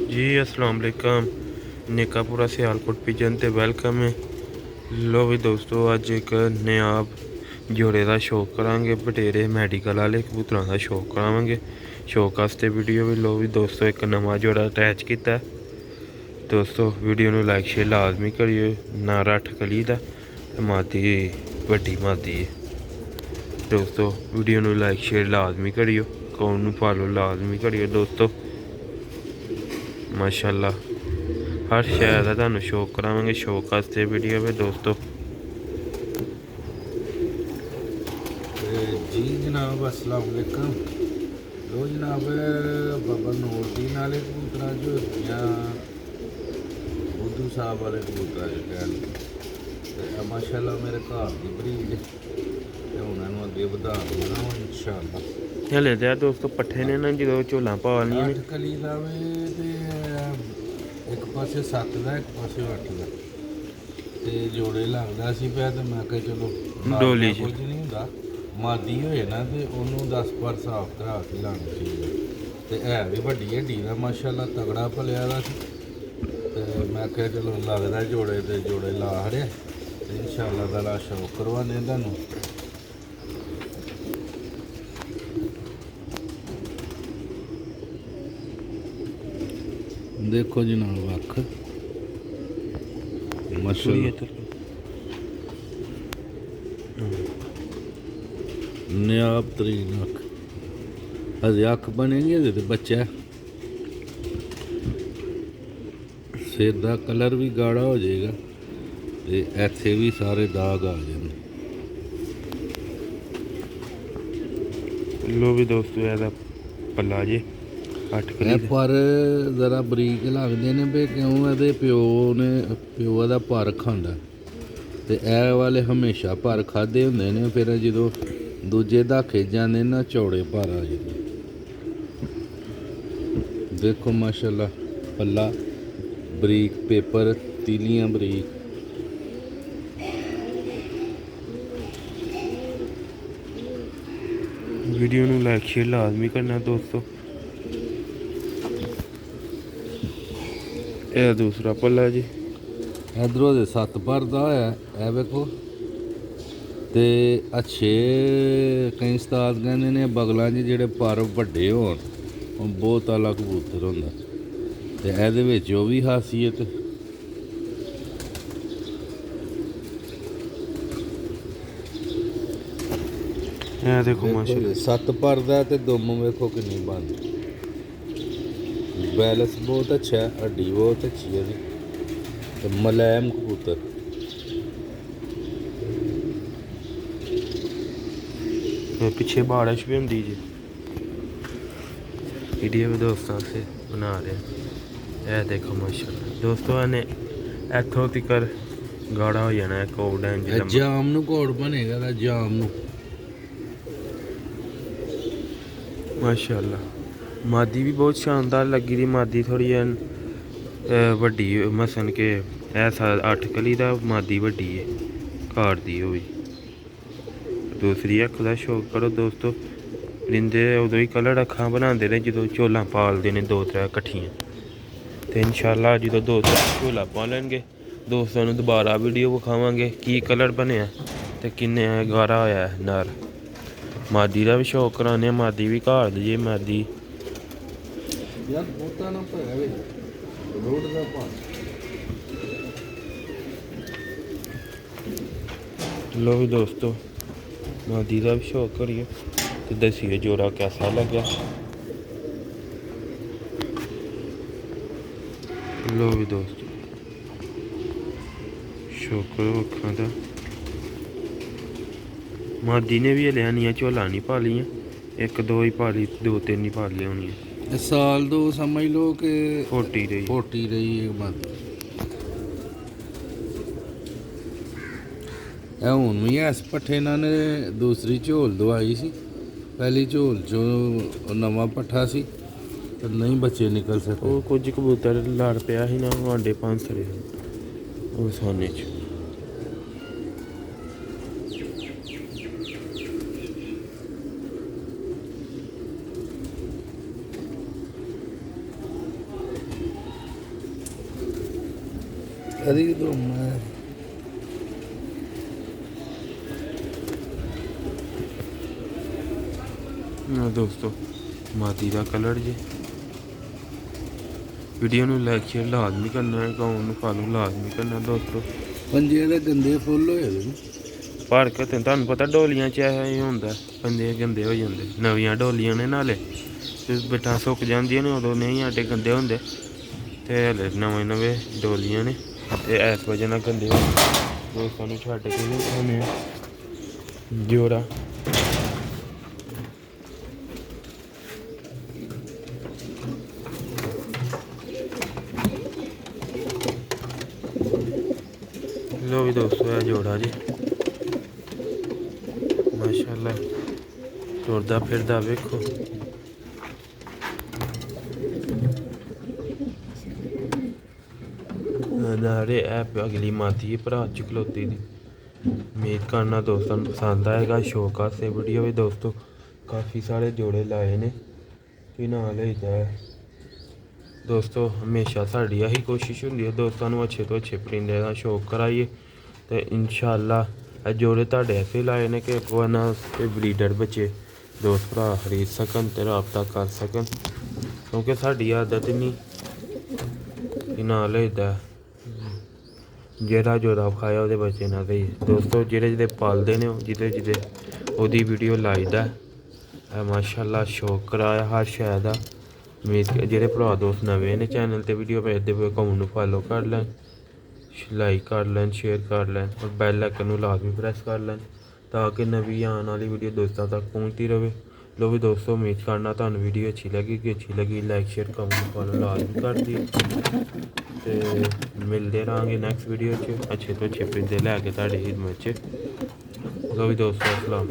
जी अस्सलाम वालेकुम। नेकापुरा सियालकोट पिजन ते वेलकम है। लो भी दोस्तों अज एक नयाब जोड़े का शौक करांगे। बटेरे मैडिकल वाले कबूतरों का शौक करावांगे। शौक वास्ते वीडियो भी लो भी दोस्तों एक नवा जोड़ा अटैच किया है। दोस्तों वीडियो में लाइक शेयर लाजमी करियो। ना रठ कली का मादी वड्डी मादी है। दोस्तों वीडियो में लाइक शेयर लाजमी करियो। कौन फॉलो लाजमी करियो दोस्तों। माशाल्लाह हर शहर का तुहानू शौक करावांगे। शौक वास्ते वीडियो है दोस्तों। जी जनाब अस्सलाम वालेकुम। लो जनाब बाबा नूरदीन वाले कबूतर जो या बुद्धू साहब वाले कबूतर जो कह माशाल्लाह मेरे घर की ब्रीड ते उन्होंने अगे वधा देना इंशाअल्लाह। हले तो दोस्तों पट्ठे ने ना जो झोला पालनियां ने। 8 कली का वे ते एक पासे 7 का एक पासे 8 का ते जोड़े लगदा सी पिया ते मैं कहा चलो डोली कुछ नहीं हुंदा। मादी होए ना तो उन्होंने 10 बार साफ करा के लानी चाहिए। तो है भी वड्डी हड्डी का माशाल्लाह तगड़ा भलिया दा सी। ते मैं क्या चलो लगदा जोड़े ते जोड़े ला हड़े ते इंशाअल्लाह ताला शौक करवाने तुहानू। देखो जनाब अख माशाल्लाह नयाब तरीन अख हजे अख बनेगी हजे तो बच्चा सिर का कलर भी गाढ़ा हो जाएगा तो इत्थे भी सारे दाग आ जाएंगे। लो भी दोस्तों ऐसा पल्ला जे 8 कली दा। पर जरा बरीक लगते हैं भी क्यों ये प्यो ने प्यो का पर खांदा ते ए वाले हमेशा पर खादे होंदे ने। फिर जो दूजे धाखे जाते ना चौड़े पर आ जाते। देखो माशाल्लाह पल्ला बरीक पेपर तीलियां बरीक। वीडियो में लाइक शेयर लाजमी करना दोस्तों। यह दूसरा पल्ला जी इधरों दे 7 पर दा होया है वेखो। ते अच्छे कई उस्ताद कहते ने बगलों च जेह्ड़े पर वड्डे होन ओह् बहुत आला कबूतर होंदा ते एह्दे विच ओह् भी खासियत। यह देखो माशाल्लाह 7 पर दा ते दुम वेखो किन्नी बंद। बैलेंस बहुत अच्छा है, हड्डी बहुत अच्छी है तो मुलायम कबूतर। पिछे बारिश भी होंगी जी। वीडियो भी दोस्तों से बना रहे हैं। यह देखो माशाल्लाह दोस्तों ने इथों तक गाढ़ा हो जाना है कोड है जाम नू कोड बनेगा ता जाम नू माशाल्लाह। मादी भी बहुत शानदार लगी दी। मादी थोड़ी वड्डी मसन के ऐसा 8 कली का मादी वड्डी है घर दी हो भी। दूसरी अख का शौक करो दोस्तों। परिंदे उदों ही कलर अखां बनाते ने जो झोला पालते हैं 2-3 कट्ठियां। तो इंशाल्लाह जो 2-3 झोला पालनगे दोस्तों ने दोबारा वीडियो विखावांगे की कलर बनया तो किन्ने गारा होया है नर। मादी का भी शौक कराने। मादी भी घर दी है मादी। यार बोता ना पे रोड दा पास। लो भी दोस्तों मादी का भी शौक करिए तो दसिए जोड़ा कैसा लगा। लो भी दोस्तों शौक करो अखां दा। मादी ने भी हले आनियां झोला नहीं पालियां। 1-2 ही पाली 2-3 ही पालियां होनियां। साल दो समझ लो कि फोटी रही फोटी रही है मत। हूँ भी इस पट्ठे इन्होंने दूसरी झोल दवाई सी। पहली झोल चो नवा पट्ठा सी तो नहीं बच्चे निकल सके। वो कुछ कबूतर लड़ पिया ही ना आंडे पांसरे वो सोने च। ਕਦੀ ਤੋਂ ਮੈਂ ਦੋਸਤੋ ਮਾਦੀ ਦਾ ਕਲਰ ਜੀ। ਵੀਡੀਓ ਨੂੰ ਲਾਈਕ ਸ਼ੇਅਰ ਲਾਜ਼ਮੀ ਕਰਨਾ ਹੈ, ਅਕਾਊਂਟ ਨੂੰ ਫਾਲੋ ਲਾਜ਼ਮੀ ਕਰਨਾ ਦੋਸਤੋ। ਪੰਜੇ ਦੇ ਗੰਦੇ ਫੁੱਲ ਹੋਏ ਨੇ ਭਰ ਕੇ ਤੇ ਤੁਹਾਨੂੰ ਪਤਾ ਡੋਲੀਆਂ 'ਚ ਇਹ ਹੁੰਦਾ, ਪੰਜੇ ਗੰਦੇ ਹੋ ਜਾਂਦੇ। ਨਵੀਆਂ ਡੋਲੀਆਂ ਨੇ ਨਾਲੇ ਤੇ ਬਿੱਠਾਂ ਸੁੱਕ ਜਾਂਦੀਆਂ ਨੇ, ਉਦੋਂ ਨਹੀਂ ਆਟੇ ਗੰਦੇ ਹੁੰਦੇ। ਤੇ ਹਲੇ ਨਵੇਂ ਡੋਲੀਆਂ ਨੇ ਤੇ ਇਸ ਵਜ੍ਹਾ ਨਾਲ ਗੰਦੇ ਹੋ ਦੋਸਤਾਂ ਨੂੰ ਛੱਡ ਕੇ ਵੀ ਖਾਣੇ ਜੋੜਾ। ਲੋ ਵੀ ਦੋਸਤੋ ਇਹ ਜੋੜਾ ਜੀ ਮਾਸ਼ਾਅੱਲਾ ਤੁਰਦਾ ਫਿਰਦਾ ਵੇਖੋ। ਨਾਲੇ ਇਹ ਅਗਲੀ ਮਾਦੀ ਭਰਾ ਚ ਖਲੋਤੀ ਦੀ। ਉਮੀਦ ਕਰਨਾ ਦੋਸਤਾਂ ਨੂੰ ਪਸੰਦ ਆਏਗਾ। ਸ਼ੌਕ ਵਾਸਤੇ ਵੀਡੀਓ ਵੀ ਦੋਸਤੋ ਕਾਫੀ ਸਾਰੇ ਜੋੜੇ ਲਾਏ ਨੇ ਕਿ ਨਾਲ ਲਈਦਾ ਹੈ ਦੋਸਤੋ। ਹਮੇਸ਼ਾ ਸਾਡੀ ਇਹੀ ਕੋਸ਼ਿਸ਼ ਹੁੰਦੀ ਹੈ ਦੋਸਤਾਂ ਨੂੰ ਅੱਛੇ ਤੋਂ ਅੱਛੇ ਪਰਿੰਦੇ ਦਾ ਸ਼ੌਕ ਕਰਾਈਏ ਤੇ ਇਨਸ਼ਾਅੱਲਾ ਇਹ ਜੋੜੇ ਤੁਹਾਡੇ ਐਸੇ ਲਾਏ ਨੇ ਕਿ ਅੱਗੋਂ ਨਾ ਤੇ ਬਰੀਡਰ ਬੱਚੇ ਦੋਸਤ ਭਰਾ ਖਰੀਦ ਸਕਣ ਤੇ ਰਾਬਤਾ ਕਰ ਸਕਣ, ਕਿਉਂਕਿ ਸਾਡੀ ਆਦਤ ਨਹੀਂ ਕਿ ਨਾਲ ਲਈਦਾ ਜਿਹੜਾ ਜੋੜਾ ਖਾਇਆ ਉਹਦੇ ਬੱਚੇ ਨਾ ਦੇ ਦੋਸਤੋ। ਜਿਹੜੇ ਪਾਲਦੇ ਨੇ ਉਹ ਜਿਹਦੇ ਉਹਦੀ ਵੀਡੀਓ ਲਾਈਦਾ ਹੈ ਮਾਸ਼ਾਅੱਲਾ। ਸ਼ੌਕ ਕਰਾਇਆ ਹਰ ਸ਼ੈ ਦਾ। ਉਮੀਦ ਜਿਹੜੇ ਭਰਾ ਦੋਸਤ ਨਵੇਂ ਨੇ ਚੈਨਲ ਤੇ ਵੀਡੀਓ ਵੇਖਦੇ ਹੋਏ ਅਕਾਊਂਟ ਨੂੰ ਫਾਲੋ ਕਰ ਲੈਣ, ਲਾਈਕ ਕਰ ਲੈਣ, ਸ਼ੇਅਰ ਕਰ ਲੈਣ ਔਰ ਬੈਲ ਆਈਕਨ ਨੂੰ ਲਾਜ਼ਮੀ ਪ੍ਰੈਸ ਕਰ ਲੈਣ ਤਾਂ ਕਿ ਨਵੀਂ ਆਉਣ ਵਾਲੀ ਵੀਡੀਓ ਦੋਸਤਾਂ ਤੱਕ ਪਹੁੰਚਦੀ ਰਹੇ। ਲੋ ਵੀ ਦੋਸਤੋ ਉਮੀਦ ਕਰਨਾ ਤੁਹਾਨੂੰ ਵੀਡੀਓ ਅੱਛੀ ਲੱਗੀ ਲਾਈਕ ਸ਼ੇਅਰ ਕਮੈਂਟ ਫਾਲੋ ਲਾਜ਼ਮੀ ਕਰ ਦਿਓ ਤੇ ਮਿਲਦੇ ਰਹਾਂਗੇ ਨੈਕਸਟ ਵੀਡੀਓ 'ਚ ਅੱਛੇ ਤੋਂ ਅੱਛੇ ਪਰਿੰਦੇ ਲੈ ਕੇ ਤੁਹਾਡੀ ਖਿਦਮਤ 'ਚ। ਲੋ ਵੀ ਦੋਸਤੋ ਅਸਲਾਮ।